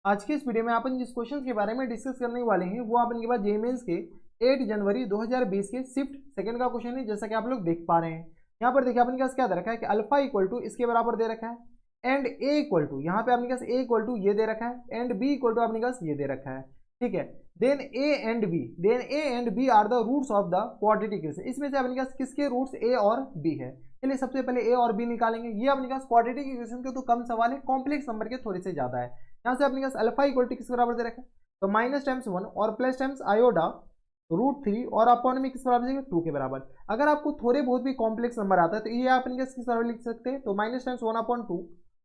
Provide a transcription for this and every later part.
आज के इस वीडियो में अपन जिस क्वेश्चन के बारे में डिस्कस करने वाले हैं वो अपन के पास जेईई मेंस के 8 जनवरी 2020 के शिफ्ट सेकंड का क्वेश्चन है, जैसा कि आप लोग देख पा रहे हैं। यहाँ पर देखिए अपन के पास क्या दे रखा है कि अल्फा इक्वल टू इसके बराबर दे रखा है एंड ए इक्वल टू, यहाँ पे अपने पास ए इक्वल टू ये दे रखा है एंड बी इक्वल टू अपने पास ये दे रखा है। ठीक है, then A and B are the roots of the quadratic equation. इसमें से अपने पास किसके रूट्स ए और बी है। चलिए सबसे पहले ए और बी निकालेंगे। ये अपने पास क्वाड्रेटिक इक्वेशन के तो कम सवाल है, कॉम्प्लेक्स नंबर के थोड़े से ज्यादा है। यहाँ से अपने पास अल्फा इक्वल टू किस बराबर दे रखा है, तो माइनस टाइम्स 1 और प्लस टाइम्स आयोडा रूट 3 और अपॉन में किस बराबर देंगे 2 के बराबर। अगर आपको थोड़े बहुत भी कॉम्प्लेक्स नंबर आता है तो ये आप इनके किस बराबर लिख सकते हैं, तो माइनस टाइम्स 1 अपॉन 2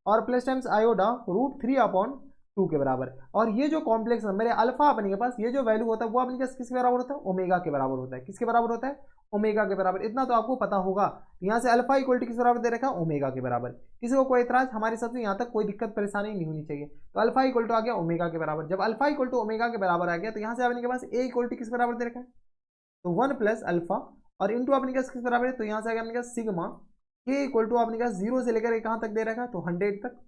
और प्लस टाइम्स आयोडा रूट 3 अपॉन 2 के बराबर। और ये जो कॉम्प्लेक्स नंबर है अल्फा अपने के पास, ये जो वैल्यू होता है वो अपने पास किसके बराबर होता है, ओमेगा के बराबर होता है। किसके बराबर होता है, ओमेगा के बराबर। इतना तो आपको पता होगा। यहाँ से अल्फा इक्वल टू किस बराबर दे रखा है, ओमेगा के बराबर। किसी को कोई इतराज, हमारे सबसे यहाँ तक कोई दिक्कत परेशानी नहीं होनी चाहिए। तो अल्फा इक्वल टू आ गया ओमेगा के बराबर। जब अल्फा इक्वल टू ओमेगा के बराबर आ गया तो यहाँ से अपने के पास ए इक्वल टू किस बराबर दे रखा है, तो 1 प्लस अल्फा और इंटू अपने पास किस बराबर है, तो यहाँ से आ गया अपने पास सिग्मा के इक्वल टू अपने पास 0 से लेकर कहाँ तक दे रखा है, तो 100 तक।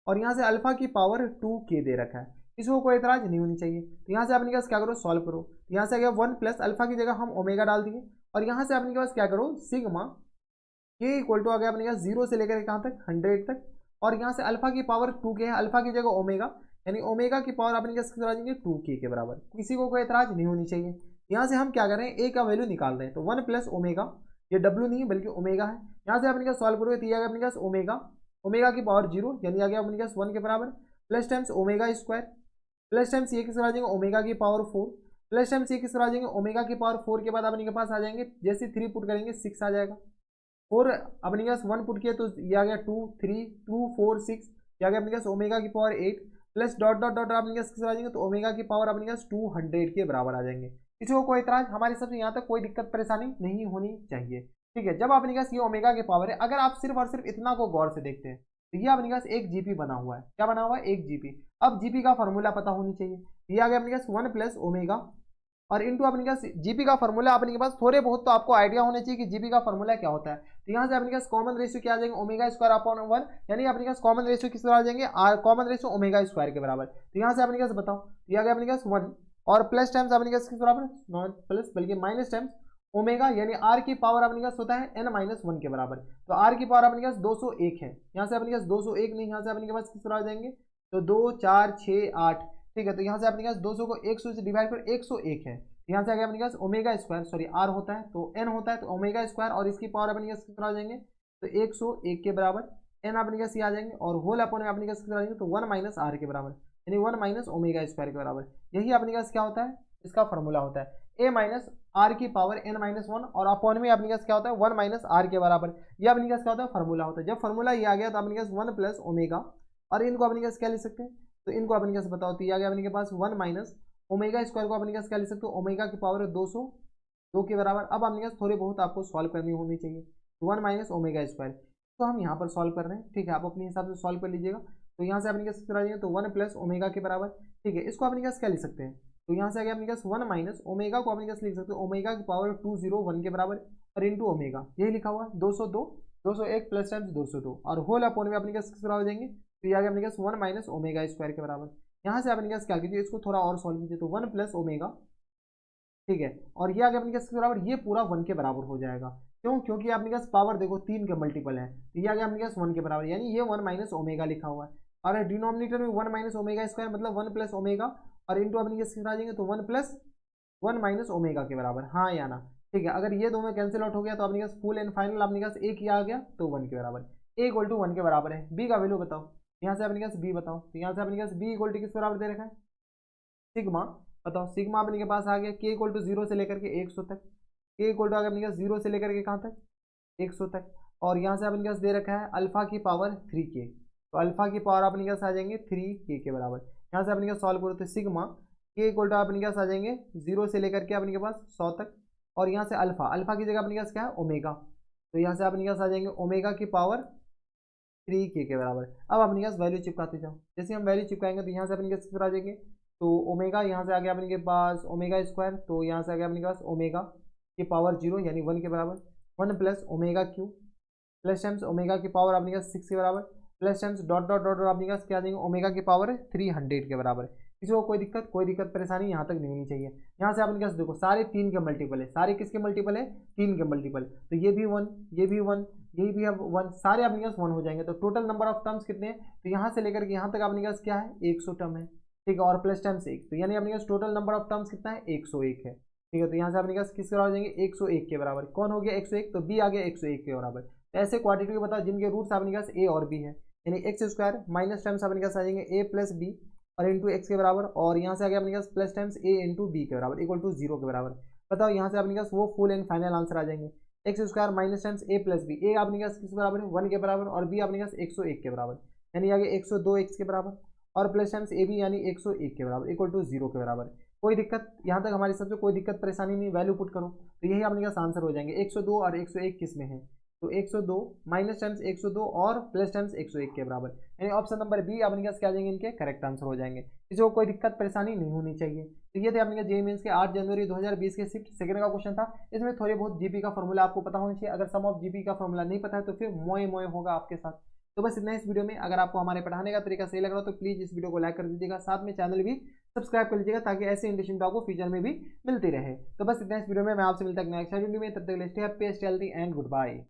और यहाँ से अल्फा की पावर 2k दे रखा है। इसको कोई एतराज नहीं होनी चाहिए। तो यहाँ से अपने पास क्या करो, सॉल्व करो। तो यहाँ से आ गया 1 प्लस अल्फा की जगह हम ओमेगा डाल दिए और यहाँ से अपने पास क्या करो, सिग्मा के इक्वल टू आ गया अपने पास 0 से लेकर कहाँ तक, 100 तक। और यहाँ से अल्फा की पावर 2k है, अल्फा की जगह ओमेगा, यानी ओमेगा की पावर अपने पास कितना आ जाएंगे 2k के बराबर। किसी को कोई एतराज नहीं होनी चाहिए। यहाँ से हम क्या कर रहे हैं, ए का वैल्यू निकाल रहे हैं। तो 1 प्लस ओमेगा, ये डब्ल्यू नहीं है बल्कि ओमेगा है। यहाँ से अपने पास सॉल्व करोगे तो ये आ गया अपने पास ओमेगा, ओमेगा की पावर 0 यानी आ गया अपने पास 1 के बराबर, plus times omega square, plus times ये किस आ जाएंगे ओमेगा की पावर 4, प्लस टाइम्स ये किस आ जाएंगे ओमेगा की पावर 4 के बाद अपने के पास आ जाएंगे, जैसे 3 पुट करेंगे 6 आ जाएगा। 4 अपने के पास 1 पुट किया तो ये आ गया 2 3 2 4 6, ये आ गया अपने पास ओमेगा की power 8 plus dot dot dot अपने पास किस आ जाएंगे, तो ओमेगा की पावर अपने पास 200 के बराबर आ जाएंगे। किसी को कोई इतराज, हमारे सबसे यहाँ तक कोई दिक्कत परेशानी नहीं होनी चाहिए। ठीक है, जब अपने पास ये ओमेगा की पावर है, अगर आप सिर्फ और सिर्फ इतना को गौर से देखते हैं तो ये अपने पास एक जीपी बना हुआ है। क्या बना हुआ है, एक जीपी। अब जीपी का फॉर्मूला पता होनी चाहिए। ये आ गया अपने पास 1 प्लस ओमेगा और इंटू अपने पास जीपी का फॉर्मूला अपने के पास थोड़े बहुत तो आपको आइडिया होना चाहिए कि जीपी का फॉर्मूला क्या होता है। तो यहाँ से अपने पास कॉमन रेशियो क्या आ जाएंगे, ओमेगा स्क्वायर अपॉन 1, यानी अपने पास कॉमन रेशियो किस तरह आ जाएंगे, कॉमन रेशियो ओमेगा स्क्वायर के बराबर। तो यहाँ से अपने पास बताओ, ये आ गया अपने पास 1 और प्लस टाइम्स अपने पास किस बराबर, नॉट प्लस बल्कि माइनस टाइम्स ओमेगा, यानी आर की पावर अपने पास होता है n माइनस 1 के बराबर। तो आर की पावर अपने पास 201 है। यहाँ से अपने पास 201 नहीं, यहाँ से अपने के पास किस तरह आ जाएंगे, तो 2 4 6 8। ठीक है, तो यहाँ से अपने पास 200 को 100 से डिवाइड कर 101 है। यहाँ से आ गया अपने पास ओमेगा स्क्वायर, सॉरी आर होता है तो एन होता है, तो ओमेगा स्क्वायर और इसकी पावर अपने पास कितना आ जाएंगे, तो 101 के बराबर एन अपने पास ये आ जाएंगे और होल अपॉन में अपने पास कितना आ जाएंगे, तो 1 माइनस आर के बराबर, यानी 1 माइनस ओमेगा स्क्वायर के बराबर। यही अपने पास क्या होता है, इसका फॉर्मूला होता है ए माइनस आर की पावर एन माइनस 1 और अपॉन में अपने पास क्या होता है 1 माइनस आर के बराबर। यह अपने पास क्या होता है, फॉर्मूला होता है। जब फॉर्मूला ये आ गया तो अपने पास 1 प्लस ओमेगा और इनको अपने पास क्या लिख सकते हैं, तो इनको अपने पास बताओ, तो ये आ गया अपने के पास 1 माइनस ओमेगा स्क्वायर को अपने पास क्या लिख सकते हो, ओमेगा की पावर 202 के बराबर। अब अपने पास थोड़े बहुत आपको सॉल्व करनी होनी चाहिए। 1 माइनस ओमेगा स्क्वायर तो हम यहाँ पर सॉल्व कर रहे हैं। ठीक है, आप अपने हिसाब से सॉल्व कर लीजिएगा। तो यहाँ से अपने पास कितना आ जाएगा, तो 1 प्लस ओमेगा के बराबर। ठीक है, इसको अपने पास क्या लिख सकते हैं, तो यहाँ से आ गया अपने पास 1 माइनस ओमेगा को अपने पास लिख सकते हो ओमेगा की पावर 201 के बराबर और इंटू ओमेगा, यही लिखा हुआ है 202 201 प्लस टाइम्स 202 और होल अपॉन में अपने पास किस बराबर देंगे, तो ये आ गया अपने पास 1 माइनस ओमेगा स्क्वायर के बराबर। यहाँ से अपने पास क्या कीजिए, इसको थोड़ा और सॉल्व कीजिए, तो 1 प्लस ओमेगा। ठीक है, और ये आ गया अपने पास किसके बराबर, ये पूरा 1 के बराबर हो जाएगा। क्यों, क्योंकि अपने पास पावर देखो 3 के मल्टीपल है, तो ये आ गया अपने पास 1 के बराबर, यानी ये 1 माइनस ओमेगा लिखा हुआ है। और डिनोमिनेटर में 1 माइनस ओमेगा स्क्वायर मतलब 1 प्लस ओमेगा और इंटू अपने पास कितना आ जाएंगे, तो 1 प्लस 1 माइनस ओमेगा के बराबर, हाँ या ना। ठीक है, अगर ये दोनों कैंसिल आउट हो गया तो अपने पास फुल एंड फाइनल अपने पास एक ही आ गया, तो 1 के बराबर। ए इक्वल टू 1 के बराबर है। बी का वैल्यू बताओ, यहाँ से अपने पास बी बताओ, तो यहाँ से अपने पास बी इक्वल टू किस बराबर दे रखा है, सिग्मा। बताओ सिग्मा अपने के पास आ गया के इक्वल टू 0 से लेकर के 100 तक। के इक्वल टू आ गया अपने पास 0 से लेकर के कहाँ तक, 100 तक। और यहाँ से अपने पास दे रखा है अल्फा की पावर 3k, तो अल्फा की पावर अपने पास आ जाएंगे 3k के बराबर। यहाँ से अपने पास सॉल्व करो तो सिग्मा के इक्वल टू अपने पास आ जाएंगे 0 से लेकर के अपने के पास 100 तक। और यहाँ से अल्फा, अल्फा की जगह अपने पास क्या है ओमेगा, तो यहाँ से अपने पास आ जाएंगे ओमेगा की पावर 3k के बराबर। अब अपने पास वैल्यू चिपकाते जाओ, जैसे हम वैल्यू चिपकाएंगे तो यहाँ से अपने पास आ जाएंगे, तो ओमेगा यहाँ से आ गया अपने के पास ओमेगा स्क्वायर, तो यहाँ से आ गया अपने के पास ओमेगा की पावर 0 यानी 1 के बराबर, 1 plus omega cube plus times omega की पावर अपने पास 6 के बराबर plus times dot dot dot आपके पास क्या आ जाएंगे ओमेगा की पावर 300 के बराबर। किसी को कोई दिक्कत परेशानी यहाँ तक नहीं होनी चाहिए। यहाँ से आपने क्या देखो सारे 3 के मल्टीपल है, सारे किसके मल्टीपल है 3 के मल्टीपल, तो ये भी 1, ये भी 1, ये भी अब 1, सारे आपके पास 1 हो जाएंगे। तो टोटल नंबर ऑफ टर्म्स कितने हैं, तो यहाँ से लेकर के यहाँ तक आपके पास क्या है 100 टर्म है, ठीक है, और प्लस टाइम्स 1, तो यानी आपके पास टोटल नंबर ऑफ टर्म्स कितना है 101 है, ठीक है। तो यहाँ से आपके पास किसके बराबर हो जाएंगे 101 के बराबर। कौन हो गया 101, तो बी आ गया 101 के बराबर। तो ऐसे क्वांटिटी बताओ जिनके रूट्स आपके पास ए और बी है, यानी एक्स स्क्वायर माइनस टाइम्स आपके पास आ जाएंगे ए प्लस बी और इंटू एक्स के बराबर, और यहाँ से आ गया अपने पास प्लस टाइम्स ए इंटू बी के बराबर इक्वल टू 0 के बराबर। बताओ यहाँ से अपने पास वो फुल एंड फाइनल आंसर आ जाएंगे। एक्स स्क्वायर माइनस टाइम्स ए प्लस बी, ए आपके पास किस बराबर है 1 के बराबर, और बी आपके पास 101 के बराबर, यानी आगे 102 एक्स के बराबर, और प्लस टाइम्स ए बी यानी 101 के बराबर इक्वल टू 0 के बराबर। कोई दिक्कत यहाँ तक हमारे सबसे कोई दिक्कत परेशानी नहीं, वैल्यू पुट करो तो यही आपके पास आंसर हो जाएंगे। 102 और 101 किस में है, तो 102 माइनस टाइम्स 102 और प्लस टाइम्स 101 के बराबर, यानी ऑप्शन नंबर बी अपने पास क्या आ जाएंगे इनके करेक्ट आंसर हो जाएंगे। किसी को कोई दिक्कत परेशानी नहीं होनी चाहिए। तो ये थे अपने जेईई मेंस के 8 जनवरी 2020 के शिफ्ट सेकंड का क्वेश्चन था। इसमें थोड़े बहुत जीपी का फॉर्मूला आपको पता होना चाहिए, अगर सम ऑफ जीपी का फॉर्मूला नहीं पता है तो फिर मोए मोए होगा आपके साथ। तो बस इतना इस वीडियो में। अगर आपको हमारे पढ़ाने का तरीका सही लग रहा हो तो प्लीज़ इस वीडियो को लाइक कर दीजिएगा, साथ में चैनल भी सब्सक्राइब कर लीजिएगा ताकि ऐसे इंटरेस्टिंग आपको फ्यूचर में भी मिलती रहे। तो बस इतना इस वीडियो में, मैं आपसे मिलता है नेक्स्ट वीडियो में, तब तक stay happy, stay healthy and good bye.